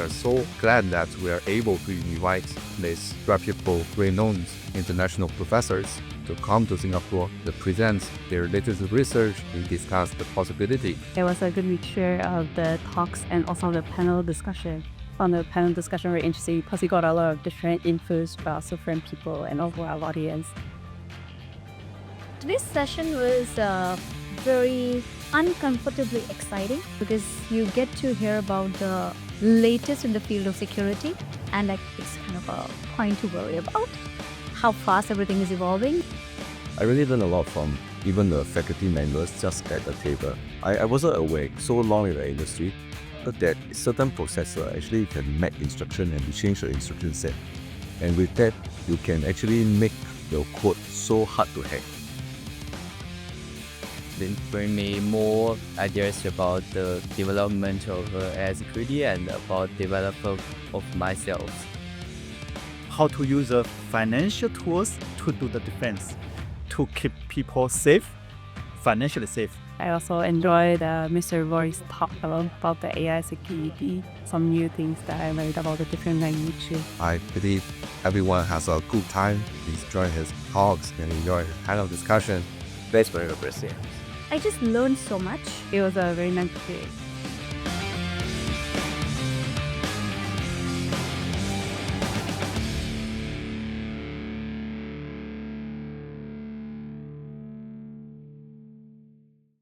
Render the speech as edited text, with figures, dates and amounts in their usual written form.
are so glad that we are able to invite these reputable, renowned international professors to come to Singapore to present their latest research and discuss the possibility. It was a good mixture of the talks and also the panel discussion. On the panel discussion, very interesting because we got a lot of different infos from people and overall audience. Today's session was very uncomfortably exciting because you get to hear about the latest in the field of security, and it's kind of a point to worry about how fast everything is evolving. I really learned a lot from even the faculty members just at the table. I wasn't aware so long in the industry that certain processor actually can make instruction and change the instruction set. And with that, you can actually make your code so hard to hack. It bring me more ideas about the development of AI security and about development of myself. How to use the financial tools to do the defense, to keep people safe, financially safe. I also enjoyed Mr. Roy's talk about the AI security, some new things that I learned about the different languages. I believe everyone has a good time. Please join his talks and enjoy his panel discussion. Thanks for your presence. I just learned so much. It was a very nice day.